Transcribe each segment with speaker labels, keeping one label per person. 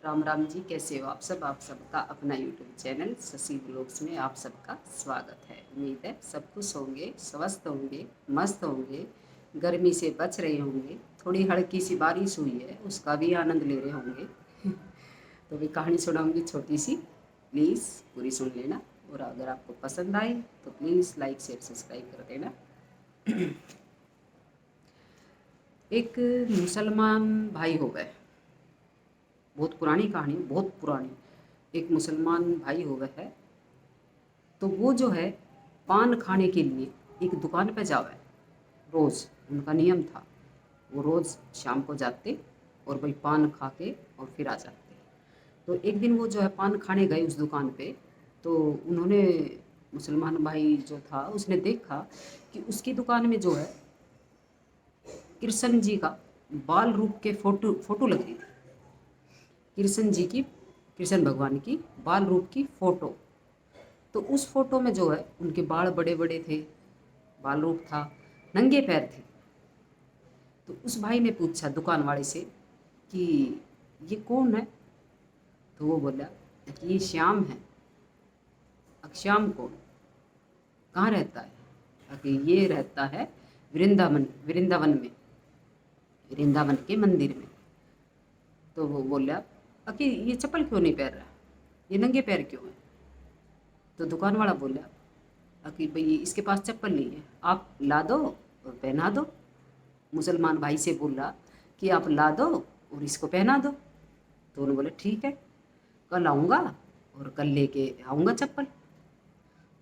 Speaker 1: राम राम जी, कैसे हो आप सब? आप सबका अपना यूट्यूब चैनल शशि ब्लॉग्स में आप सबका स्वागत है। उम्मीद है सब खुश होंगे, स्वस्थ होंगे, मस्त होंगे, गर्मी से बच रहे होंगे। थोड़ी हल्की सी बारिश हुई है, उसका भी आनंद ले रहे होंगे। तो भी कहानी सुनाऊंगी छोटी सी, प्लीज़ पूरी सुन लेना। और अगर आपको पसंद आए तो प्लीज़ लाइक शेयर सब्सक्राइब कर देना। एक मुसलमान भाई हो गए। बहुत पुरानी कहानी, बहुत पुरानी। एक मुसलमान भाई हो गए है, तो वो जो है पान खाने के लिए एक दुकान पे जावे। रोज़ उनका नियम था, वो रोज़ शाम को जाते और भाई पान खा के और फिर आ जाते। तो एक दिन वो जो है पान खाने गए उस दुकान पे, तो उन्होंने, मुसलमान भाई जो था उसने देखा कि उसकी दुकान में जो है कृष्ण जी का बाल रूप के फोटो फोटो लग रही थी। कृष्ण जी की, कृष्ण भगवान की बाल रूप की फ़ोटो। तो उस फोटो में जो है उनके बाल बड़े बड़े थे, बाल रूप था, नंगे पैर थे। तो उस भाई ने पूछा दुकान वाले से कि ये कौन है? तो वो बोला कि ये श्याम है। अब श्याम कौन, कहाँ रहता है? कि ये रहता है वृंदावन, वृंदावन में, वृंदावन के मंदिर में। तो वो बोला कि ये चप्पल क्यों नहीं पहन रहा, ये नंगे पैर क्यों है? तो दुकान वाला बोला कि भाई इसके पास चप्पल नहीं है, आप ला दो और पहना दो। मुसलमान भाई से बोला कि आप ला दो और इसको पहना दो। तो उन्होंने बोले ठीक है, कल आऊँगा और कल लेके आऊँगा चप्पल।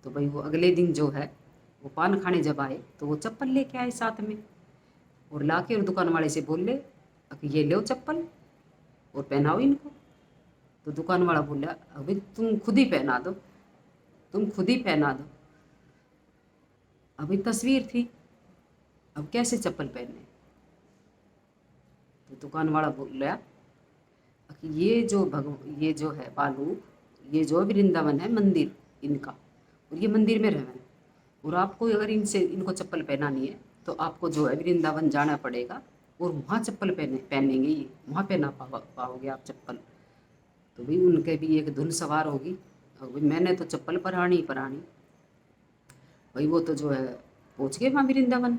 Speaker 1: तो भाई वो अगले दिन जो है वो पान खाने जब आए तो वो चप्पल लेके आए साथ में, और ला के और दुकान वाले से बोले कि ये लो चप्पल और पहनाओ इनको। तो दुकान वाला बोला अभी तुम खुद ही पहना दो, तुम खुद ही पहना दो। अभी तस्वीर थी, अब कैसे चप्पल पहने? तो दुकान वाला बोला कि ये जो है बालू, ये जो वृंदावन है मंदिर इनका, और ये मंदिर में रहना है, और आपको अगर इनसे इनको चप्पल पहनानी है तो आपको जो है वृंदावन जाना पड़ेगा और वहाँ चप्पल पहनेंगे, ये वहाँ पहना पाओगे आप चप्पल। तो भाई उनके भी एक धुन सवार होगी, और भाई मैंने तो चप्पल पहनानी ही पहनानी। भाई वो तो जो है पहुँच गए वहाँ वृंदावन।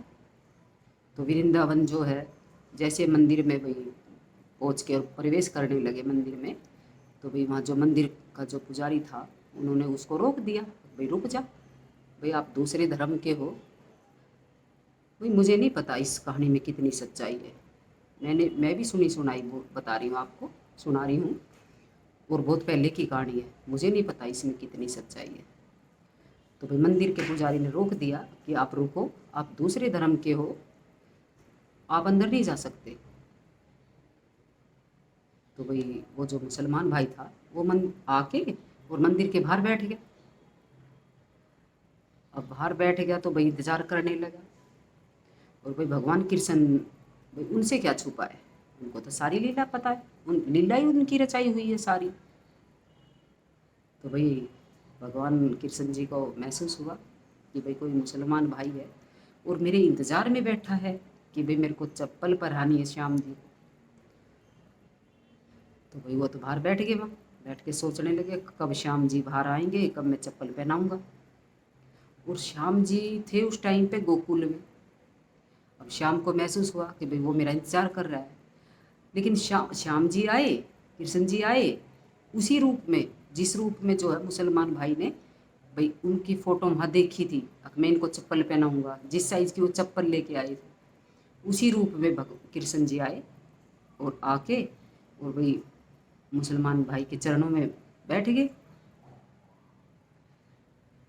Speaker 1: तो वृंदावन जो है जैसे मंदिर में भाई पहुँच के और प्रवेश करने लगे मंदिर में, तो भाई वहाँ जो मंदिर का जो पुजारी था उन्होंने उसको रोक दिया, भाई रुक जा, भाई आप दूसरे धर्म के हो। भाई मुझे नहीं पता इस कहानी में कितनी सच्चाई है, मैं भी सुनी सुनाई वो बता रही हूँ आपको, सुना रही हूँ, और बहुत पहले की कहानी है, मुझे नहीं पता इसमें कितनी सच्चाई है। तो भाई मंदिर के पुजारी ने रोक दिया कि आप रुको, आप दूसरे धर्म के हो, आप अंदर नहीं जा सकते। तो भाई वो जो मुसलमान भाई था वो मन आके और मंदिर के बाहर बैठ गया। अब बाहर बैठ गया तो भाई इंतज़ार करने लगा। और भाई भगवान कृष्ण, भाई उनसे क्या छुपा है, उनको तो सारी लीला पता है, उन लीला ही उनकी रचाई हुई है सारी। तो भाई भगवान कृष्ण जी को महसूस हुआ कि भाई कोई मुसलमान भाई है और मेरे इंतज़ार में बैठा है कि भाई मेरे को चप्पल पहनानी है श्याम जी को। तो भाई वो तो बाहर बैठ गए, वहाँ बैठ के सोचने लगे कब श्याम जी बाहर आएंगे, कब मैं चप्पल पहनाऊँगा। और श्याम जी थे उस टाइम पे गोकुल में। अब श्याम को महसूस हुआ कि भाई वो मेरा इंतज़ार कर रहा है, लेकिन श्याम जी आए, कृष्ण जी आए उसी रूप में, जिस रूप में जो है मुसलमान भाई ने भाई उनकी फ़ोटो वहाँ देखी थी, अब मैं इनको चप्पल पहनाऊँगा, जिस साइज़ की वो चप्पल लेके आए थे उसी रूप में कृष्ण जी आए और आके और भाई मुसलमान भाई के चरणों में बैठ गए।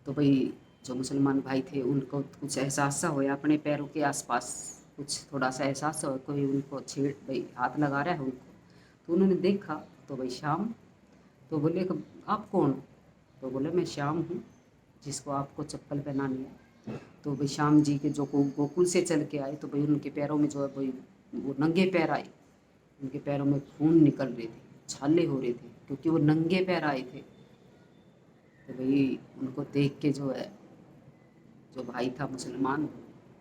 Speaker 1: तो भाई जो मुसलमान भाई थे उनको कुछ एहसास सा होया अपने पैरों के आसपास, कुछ थोड़ा सा एहसास हो, कोई उनको छेड़ भाई हाथ लगा रहा है उनको। तो उन्होंने देखा तो भाई श्याम। तो बोले कि आप कौन हो? तो बोले मैं श्याम हूँ जिसको आपको चप्पल पहनानी है। तो भाई श्याम जी के जो गोकुल से चल के आए तो भाई उनके पैरों में जो है भाई वो नंगे पैर आए, उनके पैरों में खून निकल रहे थे, छाले हो रहे थे क्योंकि वो नंगे पैर आए थे। तो भाई उनको देख के जो है जो भाई था मुसलमान,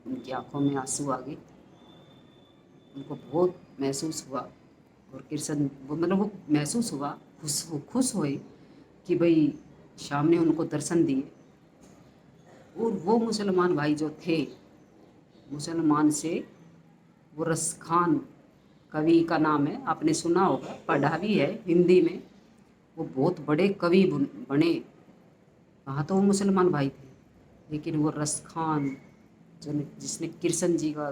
Speaker 1: उनकी आंखों में आंसू आ गए। उनको बहुत महसूस हुआ और कृष्ण वो मतलब वो महसूस हुआ, खुश हुए कि भाई शाम ने उनको दर्शन दिए। और वो मुसलमान भाई जो थे, मुसलमान से वो रस खान कवि का नाम है, आपने सुना होगा, पढ़ा भी है हिंदी में। वो बहुत बड़े कवि बने। कहाँ तो वो मुसलमान भाई थे, लेकिन वो रस खान जिसने कृष्ण जी का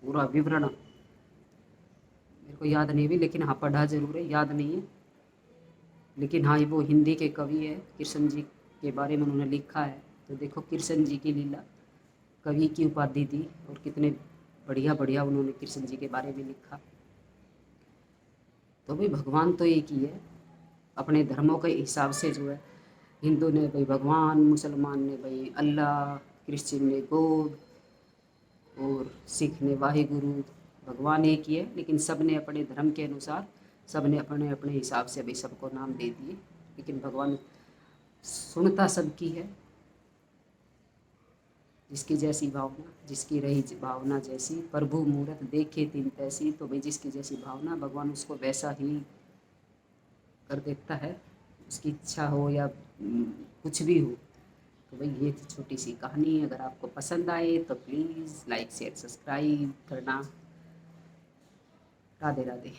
Speaker 1: पूरा विवरण, मेरे को याद नहीं भी, लेकिन हाँ पढ़ा जरूर है, याद नहीं है। लेकिन हाँ वो हिंदी के कवि है, कृष्ण जी के बारे में उन्होंने लिखा है। तो देखो कृष्ण जी की लीला, कवि की उपाधि दी, और कितने बढ़िया बढ़िया उन्होंने कृष्ण जी के बारे में लिखा। तो भाई भगवान तो एक ही है, अपने धर्मों के हिसाब से जो है, हिंदू ने भाई भगवान, मुसलमान ने भाई अल्लाह, क्रिश्चियन ने गॉड, और सिख ने वाहिगुरु। भगवान एक ही है, लेकिन सब ने अपने धर्म के अनुसार, सब ने अपने अपने हिसाब से भाई सबको नाम दे दिए। लेकिन भगवान सुनता सबकी है, जिसकी जैसी भावना, जिसकी रही भावना जैसी, प्रभु मूरत देखे तिन तैसी। तो भाई जिसकी जैसी भावना, भगवान उसको वैसा ही कर देता है, उसकी इच्छा हो या कुछ भी हो। तो भाई ये थी छोटी सी कहानी। अगर आपको पसंद आए तो प्लीज़ लाइक शेयर सब्सक्राइब करना। राधे राधे।